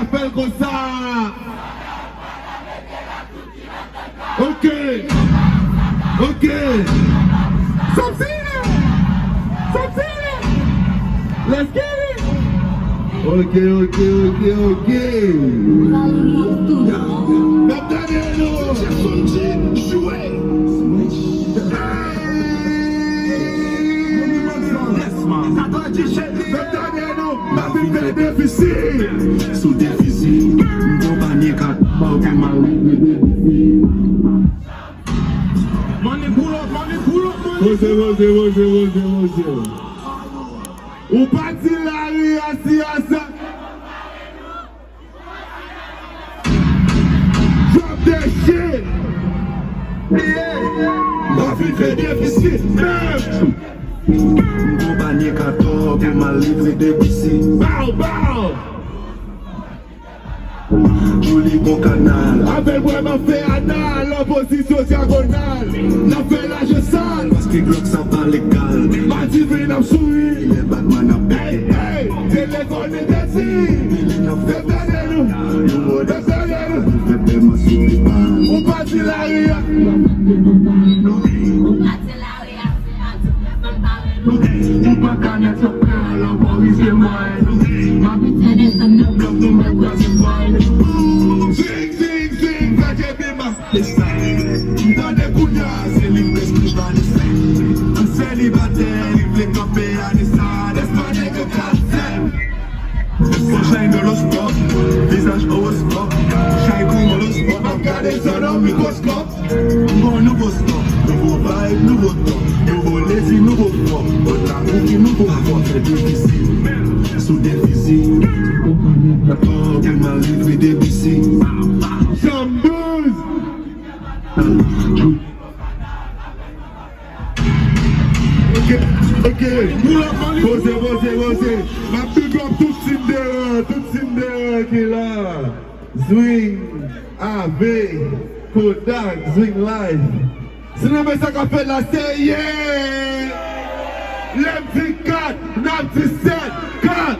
Appelle comme ça. Ok. Ok. Something. Let's get it. Ok. Sous déficit, compagnie 4 Ou parti la rue assis à ça. Drop that shit. Ma vie fait déficit. compagnie 14 pour ma livre déficit. Bow. Joli bon canal. Avec moi, m'a fait anal, en position diagonale. N'a fait l'âge sale. Parce que Glock ça pas légal. Ma divine a souri. Les Batman a pété. Hey, et les connes des on partit la rue. On pas connaître ce frère, l'envoyer moi. Ma putain est un bloc de ma troisième Zing, ça j'ai bien ma. Dans des bouillards, c'est libre que je vais laisser. Un célibataire, il veut camper à des salles. Laisse-moi des que Chaîne de l'horoscope, visage horoscope. Chaîne comme l'horoscope, regardez ça dans le microscope. Bon nouveau stop, nouveau vibe, nouveau temps. Nouveau lazy, nouveau fort. Autre route, nouveau fort. C'est difficile, sous déficit. D'accord, pour ma livre déficit. Chambuse. Ok. Posez. Ma big up tout Cinder qui est là. Zwing, AV, Kodak, Zwing Live. C'est le message qu'on fait la série. L'MV4, 97, 4.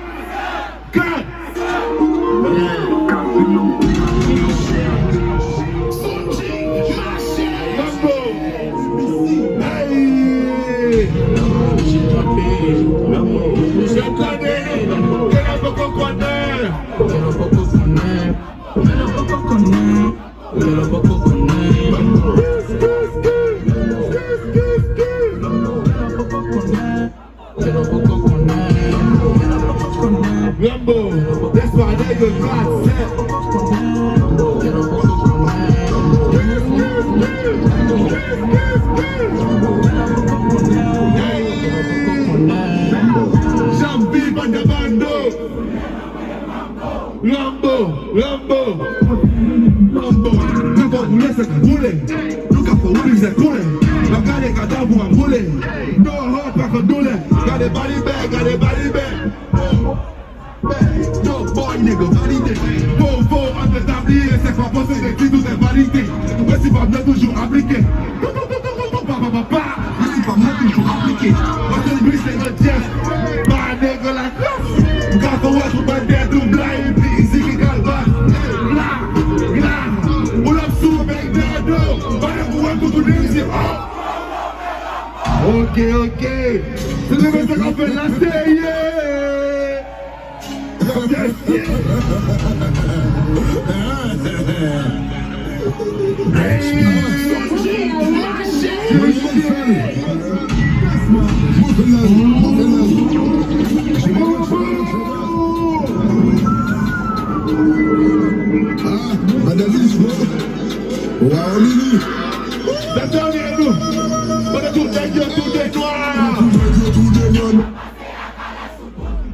Rambo, that's why they got set. Jambi Bandabando. Rambo. Look up, listen, bullet. Look up for what is that bullet? I got it, got one bullet. No heart, I can do that. Got a body bag. No boy, nigga, validé. Faux, entre tablier, c'est pas possible, c'est tout est validé. Mais si pas bien toujours appliqué. Mais si pas bien toujours appliqué. Parce que lui, c'est le jazz. Pas nigga la classe. Got the watch with my dad to blind. Easy, qui calva. Là. On l'a sous, avec dad, no. Pas de pouvoir tout le monde, ok. C'est le message qu'on fait la série.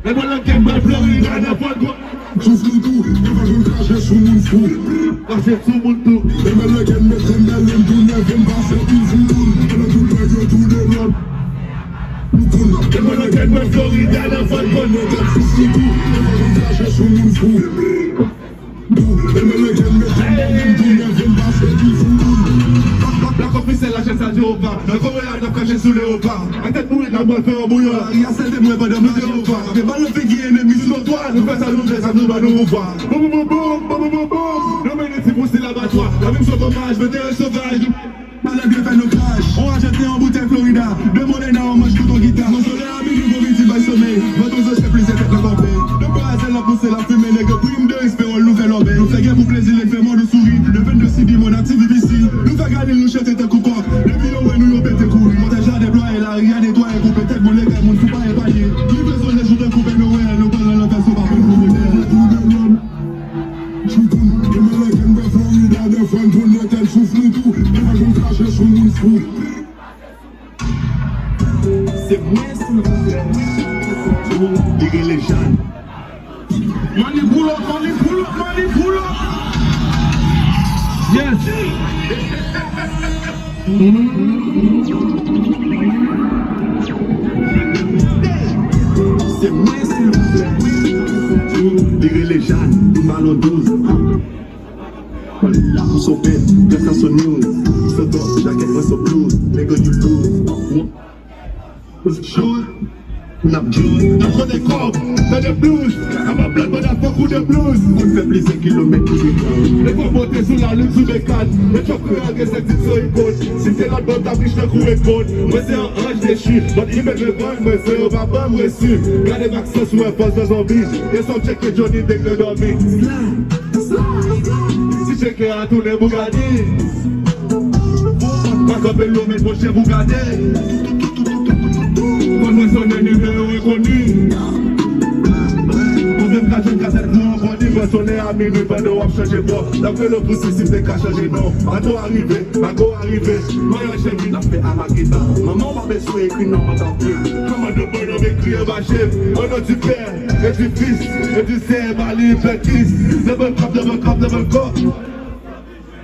Mais voilà qu'elle m'a pleuré, il y a pas de quoi. Souffle tout, il va jouer le crachet sous mon fou. Crachet sous mon tout. Et maintenant qu'elle me traîne dans l'aime, tout le monde va faire tout le monde. Elle a tout le monde, tout le monde. Et maintenant qu'elle m'a pleuré, il y a pas de quoi. Souffle tout, il va jouer le crachet sous mon fou. Et maintenant qu'elle me traîne dans l'aime, tout le monde va faire tout le monde. La copine c'est la chaîne ça dure pas. Le corps est là de cacher sous les repas. La tête mouille, la main fait un bouillon. Il y a celle de moi, pas de mesure au pas. Mais pas le fait qui est ennemi sur le toit. Nous faisons ça, nous faisons ça nous va nous voir. Boum, boum, boum, boum, boum, boum. Non, mais les types, c'est l'abattoir. La même chose dommage, mais t'es un sauvage. Pas la gueule, fait nos crash. On a jeté en bouteille Florida. Demandez là, on mange tout en guitare. Mon soleil a mis du bon midi, by sommeil. Votre os, c'est plus, c'est la campé. Le parasel, la poussée, la fumée, les gars, prime de espérons, nous fait l'obé. Nous fait guerre pour plaisir, les faits, de souris. Le 22 CD, mon actif, ici. Nous fait garder, nous chanter, t'es coupant. Les vidéos, ouais, nous, on pète, t'es cool. Montage à déployer, la rien nettoyer, couper tête, mon les gars, mon fou pas épargner. Livraison, les jours de couper, nos ouais, nos balles, la façon, par contre, nous modèle. C'est moi, c'est les jeunes. Money pull up, money pull up, money pull up. Yes. C'est moi, c'est les jeunes. Ballon 12. La pousse au père, reste à son news. So top, jacket, moi so blues. Nigga, you lose. Was it sure? Not June. I'm for the club, not the blues. I'm a blood, but I fuck with the blues. On fait plus d'un kilomètre tous les temps. Les fois monter sous la lune, sous les cannes. Les chocs cruels, que cette petite sur une côte. Si c'est la bonne, t'as pris, je te coupe et côte. Moi c'est un ange déchu. But il me veut vendre, moi c'est un papa, moi su. Gardez vaccin sous un poste de zombie. Et son check que Johnny dès que le dormi. Si check à tous les Bugatti. Pas comme l'eau, mais mon chien Bugatti. Moi son numéro reconnu. On veut pas jeune cassette nous en body. Moi son nez à minuit, pas de wap changer bois. D'après le pouce ici, c'est qu'à changer non. Mago arrivé, moi y'a chez lui, n'a fait à ma guitare. Maman va besoin écrit non, ma tant plus. Comment de bon homme écrit ma chef. Au nom du père, et du fils, et du sève, à l'hyperkiss. De bon corps.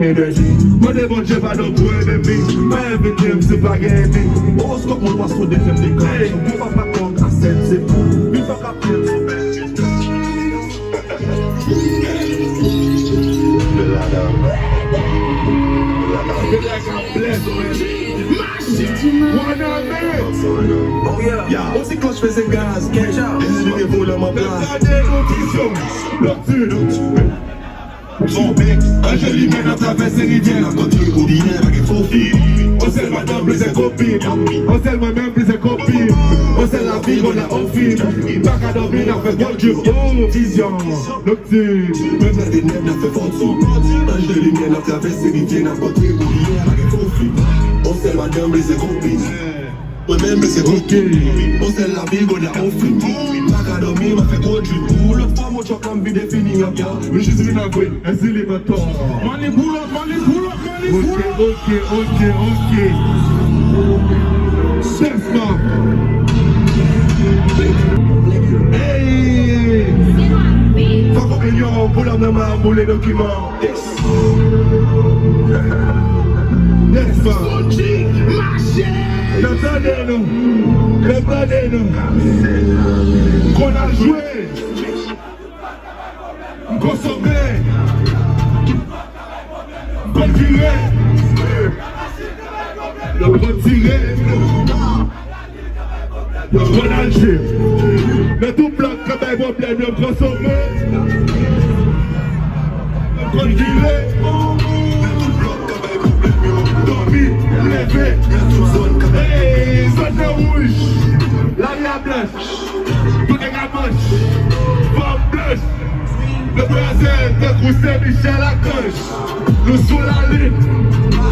Énergie, moi des bons jeux pas de pour ennemi. Pas invité, c'est pas gagné. Horoscope, mon poisson des femmes des gars. On va pas contre à 7, c'est pour. Une fois qu'à faire, c'est belle. Oh yeah, aussi quand je faisais gaz, catch out. Les volent à ma place. Son bec, un joli mène à travers ses rivières. Quand tu es ordinaire, avec faux filles. On sait madame, plus ses copines. On sait moi-même, plus ses copines. On sait la vie, on a offert. Pas qu'à dormir, on fait bon Dieu. Oh, vision, nocturne. Même la des nègres, on fait fort son. Un joli mène à travers ses rivières. Quand tu es ordinaire, avec faux filles. On sait madame, plus ses copines. Moi-même, plus ses copines. On sait la vie, on a offert. Pas qu'à dormir, on fait bon Dieu. L'autre fois, mon choc a mis des finis, mais je suis une queen, un célibataire. Money pull up, money pull up, money pull up. Ok. Chef, man. Hey! Faut qu'on million pour la main pour les documents. Yes, man. Entendez-nous. Qu'on a joué. Consommer, retirer, renager, mais tout bloc comme un problème de consommer, retirer, tout bloc comme un problème de dormir, lever, hey, zone rouge, l'arrière blanche, tout est gamoche, femme blanche. Le Brésil, de Coussé, Michel à coche. Nous sous la lune,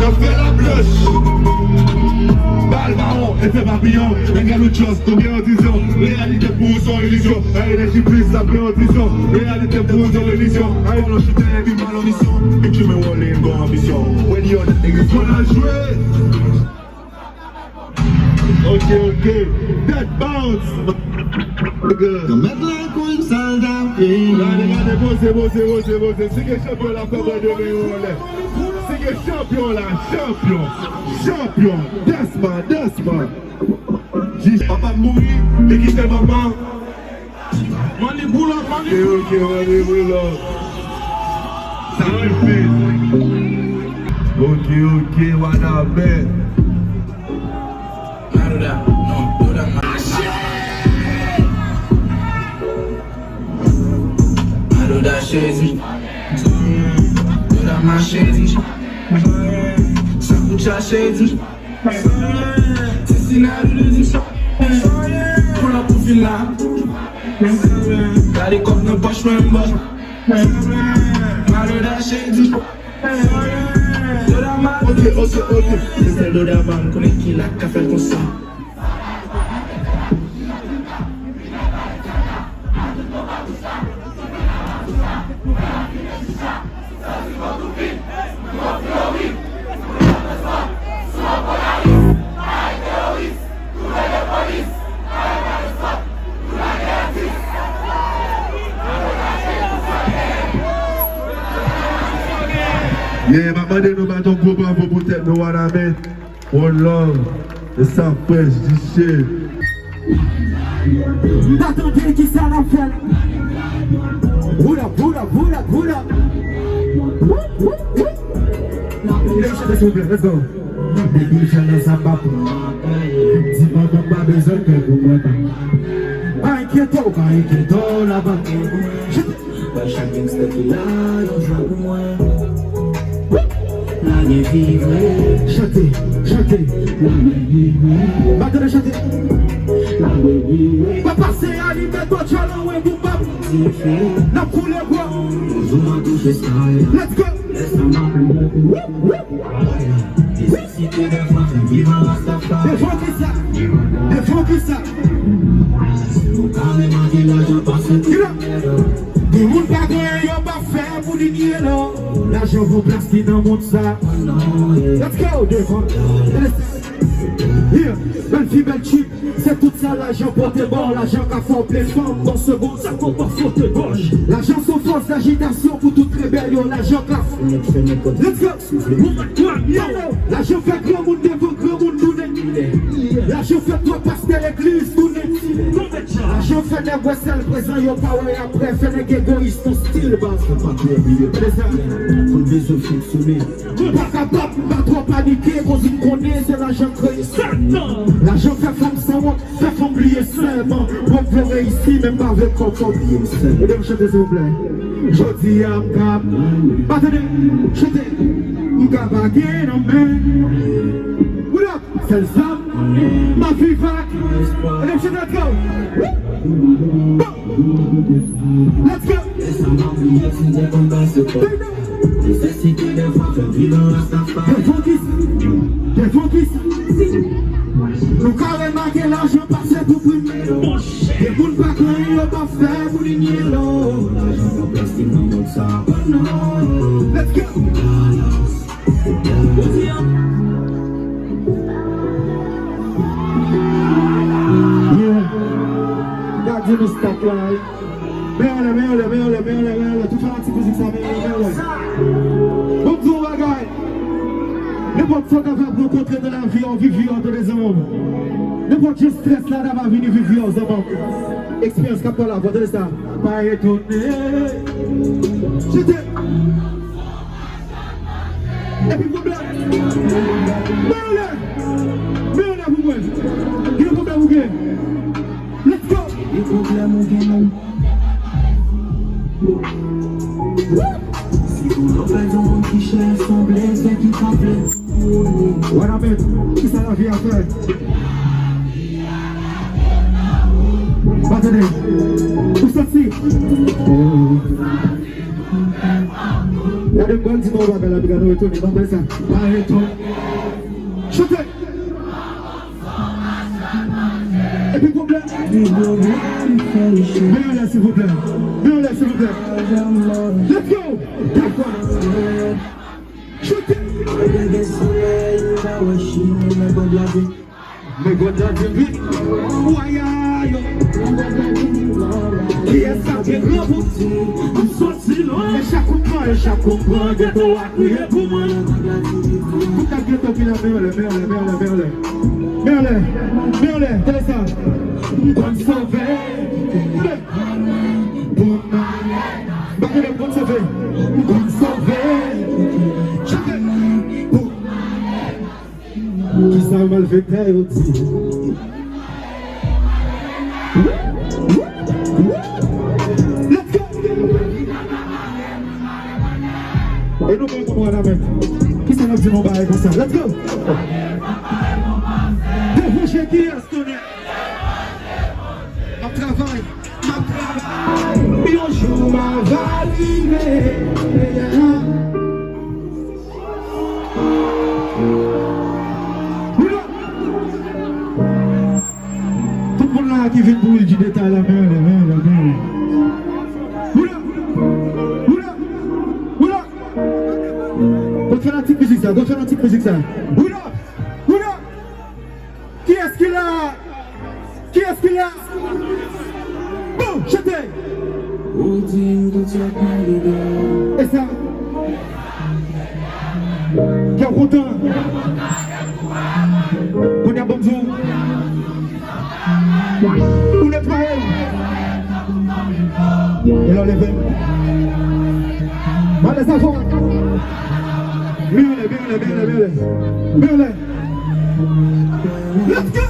on fait la blush. Balle marron, effet papillon. Un gars de chose, combien en disant. Réalité pour son illusion. Énergie plus, ça peut en disant. Réalité pour son illusion. Aïe, on a chuté, puis mal en mission. Et tu me roules une grande ambition. When you're the niggas, on a joué. Ok. Dead bounce. Comme mettre la coin sale d'Afrique. Regardez, c'est bon. C'est que champion la femme de Méolé. C'est que champion là, champion. Desma. Papa mourir, l'équipe de maman. Money pull up. Sacrifice. Ok, what up, man? chaise. Dans ma chaise. Ça coûte la chaise. C'est scénario de dis. Pour la profil là. T'as les coques de poche même bas. Mal de la chaise. Ok. C'est celle de la banque, connais qui l'a qu'à faire comme ça. Yeah, maman de nous battons gros bravo pour tête nous à la main. One love, le sang presse du chef. T'attendais qui ça la fait. Boula. Let's go. Baby, je ne sais pas pour moi. Dis-moi donc pas besoin que vous m'aidez. Pas inquiétant, la banque. Pas chaque gangster qui l'a, y'en joue pour moi. La vie vivre. Chantez. Maintenant chantez. Pas passer à l'image de Tchalon et Boumba. N'a pour les bois. Zouma touche ça. Let's go. Nécessité de voir vivre en Rastafari. Défends qui ça. Carrément qui l'argent passe. Tout le monde pas gagné, y'a pas fait pour l'igner là. L'argent vous place qui dans le monde ça. Let's go, défends. Here, belle fille, belle chip, c'est tout ça l'argent porte bon, l'argent qu'a fait plein de femmes dans ce bon, ça faut pas faute gauche. L'argent sans force d'agitation pour toute rébellion, l'argent qu'a fait. Let's go! L'argent fait grand monde devant grand monde tourner. L'argent fait toi pasteur l'église tourner. L'argent fait des boissons présent, y'a pas ouais après, fait des égoïstes, ton style bas, c'est pas trop oublié. Pour le besoin fonctionner. Pas capable, pas trop paniquer, qu'on s'y connaît, c'est l'argent créé. L'argent fait femme sans honte, fait femme oublier seulement. Pour pleurer ici, même pas avec qu'on oublier seulement. Et donc chantez s'il vous plaît. Je dis à m'cap. Attendez, chantez. M'cap à gain en main. What up? C'est le femme, ma vie va. Et donc chantez, let's go. Let's go. Nécessité de voir vivre en Rastafari. Défends qui ça. Nous carrément que l'argent passe pour primer. Les boules pas quand ils n'ont pas fait pour l'igner l'eau. L'argent va placer dans le monde ça. Let's go. Yeah. Gardez le stock là. Mets-le. Tout faire un petit musique ça, mets-le. Bon tour bagaille. N'importe quoi qu'on va rencontrer dans la vie, on vit entre les hommes. N'importe quel stress là, on va venir vivre aux hommes. Expérience comme la voix de ça. Pas étonné. J'étais. Et puis problème. Mets-le pour moi. Il y a un problème ou bien? Let's go. Les problèmes ou bien? Si vous n'avez un qui cherche son blesse et qui s'appelle. Voilà, mais qui ça la vie à faire? Attendez, où ça-ci? Il y a des bonnes qui vont la bigano et tout, ils vont faire ça. Arrêtons. Chantez! Et puis, problème? Mets-le, s'il vous plaît. Let's go! D'accord. Chantez! Mais God a dit vite. Ouaya yo. Qui est ça qui est grand pour on sorti loin. Et chaque comprend que tu as crié pour moi. Tout à fait top il a merle. T'es ça. Bonne sauver. Bonne sauver. Qui ça mal fait taire aussi. Let's go. Et nous même on va la mettre. Qui s'en a dit mon bail comme ça? Let's go! Débouchez qui est ce tonnerre? Ma travail. Et un jour ma va arriver. Tout le monde là qui vient pour lui dire détail la main. Go faire la petite musique ça, Oula. Qui est-ce qu'il a? Bon, chantez. Et ça? Qui est content? On est bon jour. On est prêt. Et là, les veines. Allez, ça va. Mille. Let's go!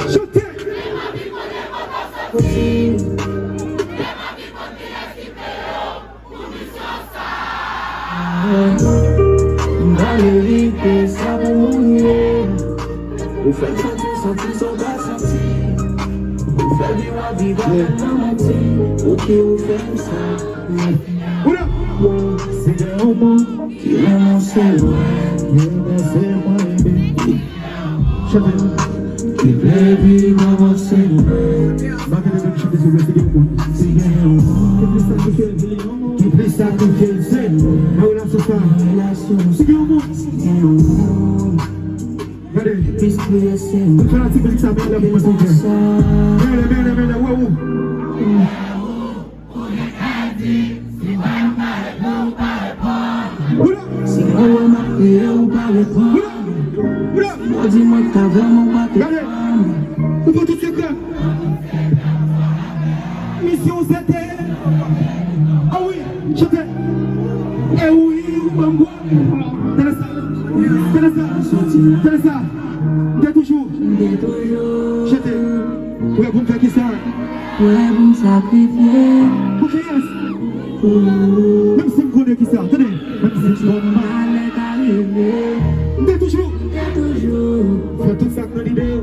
Shoot it! Dans les rites, ça va mourir. Vous faites sentir son bas sentir. Vous faites du roi vivre dans mentir. Ok, vous faites ça. C'est des romans qui l'annoncent loin. C'est moi bébé. Qui baby maman c'est loin. Qui peut sacrifier le sel. Ma relation c'est un monde. Regardez, on fait la petite musique ça mène la pour moi. Mène, ouais. Si on m'a crié ou pas répondre. Dis-moi que t'as vraiment pas tes femmes. On peut tout secret. Mission c'était. Ah oui, chantez. Eh oui, bambou. Teresa. T'es toujours. Chantez. Ouais, vous me faites qui ça? Ouais, vous me sacrifiez. Pour qui est-ce? Même si vous connaissez qui ça, tenez. Même si je vois mal est arrivé. T'es toujours. Fais tout ça que l'idée.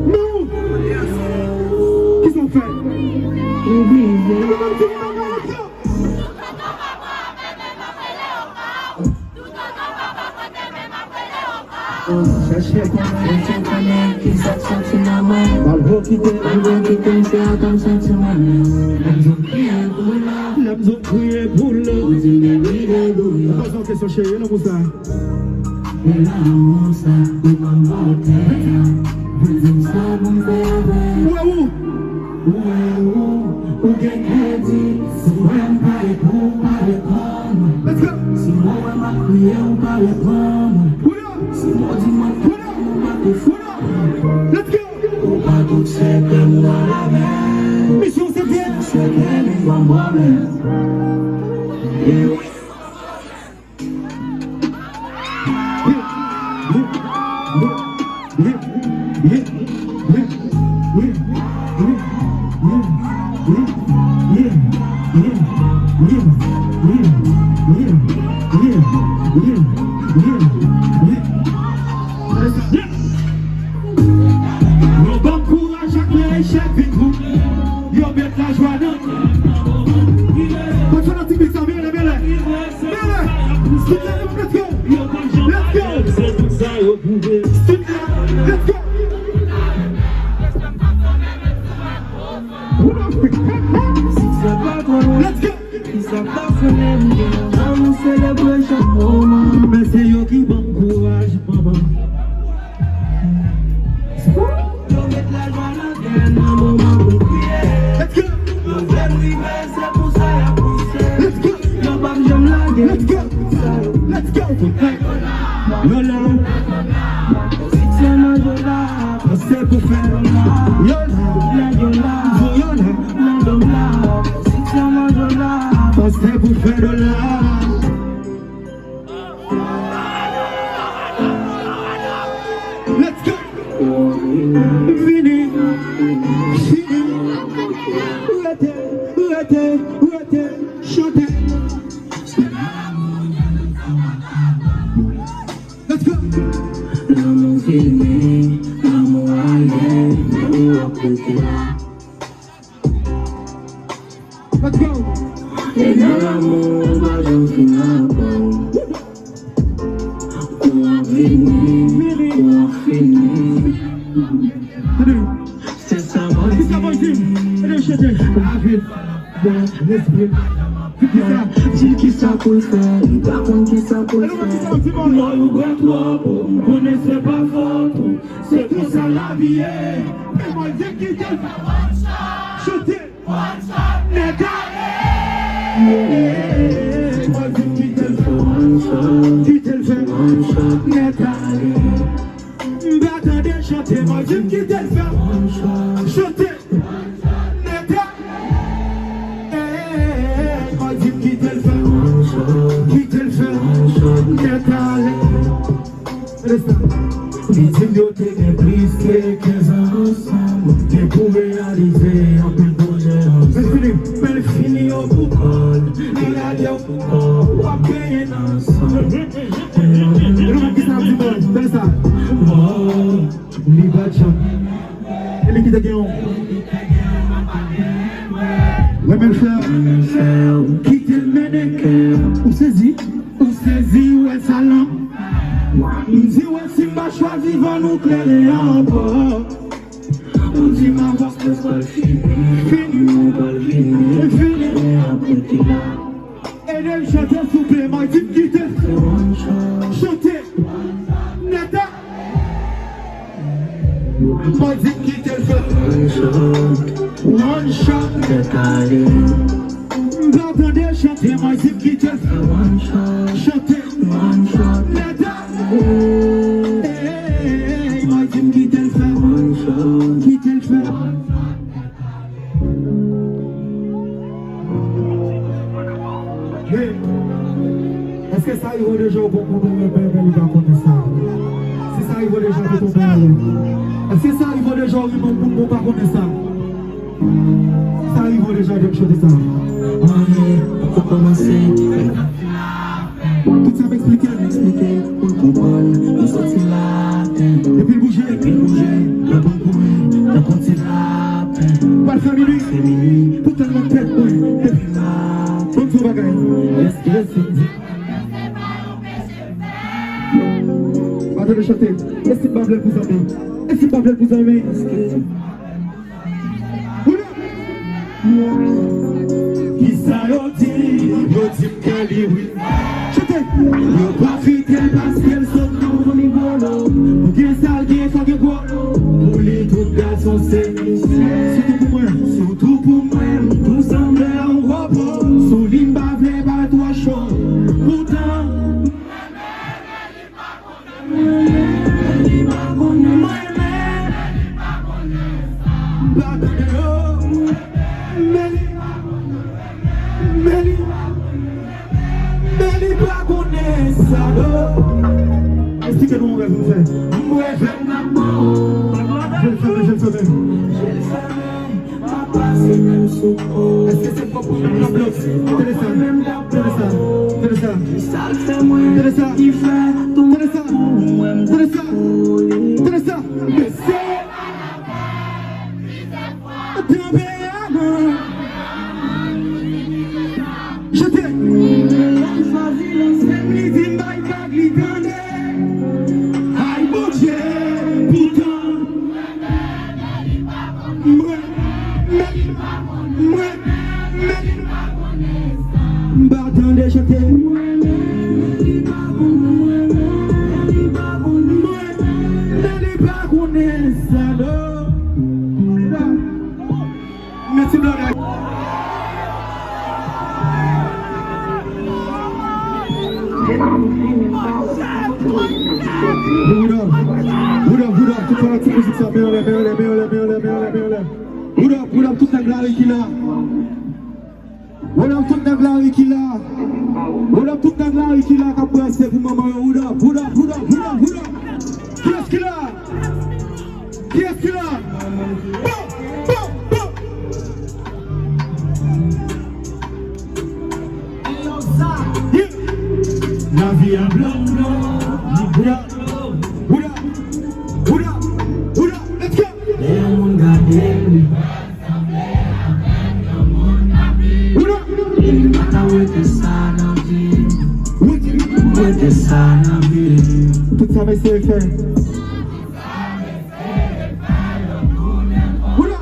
Non. Qu'est-ce qu'on fait? Cherchez qui sentiment malgré qui te fait comme sentiment. L'abso crié pour le. Pas en question chérie, non, ça. Let's go! Mission c'est bien! Yola, Let's go. Et dans l'amour, j'en finis pour finir. C'est ça, moi. C'est ça, moi, ici. Allez, chérie. Dis qui ça pour le faire, par contre qui ça pour le faire. Moi, je vois toi, on ne connaissait pas fort. C'est pour ça la vie est. Et moi, dis qui te fait. Chuter. Nega. Moi, dis qui te fait. Qui te le fait. Nega. M'attendez chanter, moi, dis qui te le fait. Chuter. Nega. Moi, dis qui te le fait. Qui te le fait. Nega. Resta. Victime de tes prises, les 15 ans ensemble. T'es pour réaliser un peu de projet. Belle fini au boucol. Elle a dit au boucol. On va payer ensemble. Qu'est-ce que ça dit, bon? Fais ça. Oh, Libacha. Elle est qui t'a gagné? Ouais, mais le frère. Quitte le ménécaire. Où saisit? Où saisit? Où est le salon? M'di ouais si m'a choisi va nous clairer encore. M'di ma voix que c'est fini. On va le finir. Fini. Et après t'es là. Et elle chante souple, m'a dit quitte. Chanter. Neta. M'a dit quitte le feu. One shot. Décalé. M'entendez chanter, m'a dit quitte le feu. One shot. Chanter. One shot. Neta. Hey, m'a dit quitte le feu. One shot. Quitte le feu. Est-ce que ça arrive déjà au bon pour me père, il va connaître ça? Si ça arrive déjà pour ton père, est-ce que ça arrive déjà au bon pour ne pas connaître ça? Ça arrive déjà de chanter ça? On peut commencer. Tout ça m'explique. Pour le comprendre, on sortit la tête. Et puis bouger. Le bon courir, le petit lapin. Pas le féminin. Tout le monde tête, oui. Depuis là, Bonne soirée, bagaille. est-ce que c'est dit? Attendez, chanter. Est-ce que Babel vous aime? Est-ce que Babel vous aime? Est-ce que Qui ça y'a dit qu'elle est oui. Chantez. Y'a profité parce qu'elle saute dans le niveau. Pour qu'elle sale, qu'elle soit que quoi. Pour les autres garçons, c'est surtout pour moi. Surtout pour moi. Tout semble en repos. Sous l'imba, v'lait pas toi chaud. Pourtant. Expliquez-nous, on va vous faire. Je le fais. Est-ce que c'est pas pour la bloc? Merci Blague. Bouddha, toute la petite musique ça, mets-le, Bouddha, toute la gloire qu'il a. Bouddha, toute la gloire qu'il a. Bouddha, toute la gloire qu'il a, qu'après c'est pour maman, Bouddha. Qui est-ce qu'il a? La vie est blanc, Bouddha, let's go! Et on garde fait. Oula!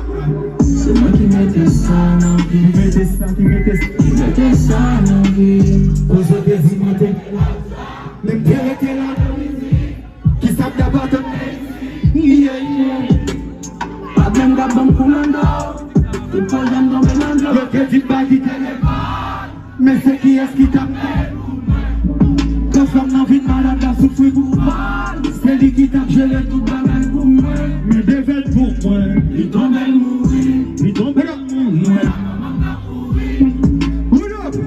C'est moi qui mettais ça en vie. Qui mettait ça en vie. aux autres désignés. Même Pierre était là. Qui savent d'abattre. Yeah, yeah. Pas bien d'abord commando. Il faut jamais tomber dans l'eau. Le crédit pas qui mais c'est qui est-ce qui t'a quand femme n'a envie de malade à souffrir pour moi. C'est lui qui t'a gelé tout bagage pour moi. Mais devait pour moi. Il tombe et mourir. Il tombe et mourir.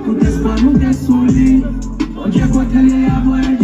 Tout espoir nous est solide. On dit quoi qu'elle est à voir.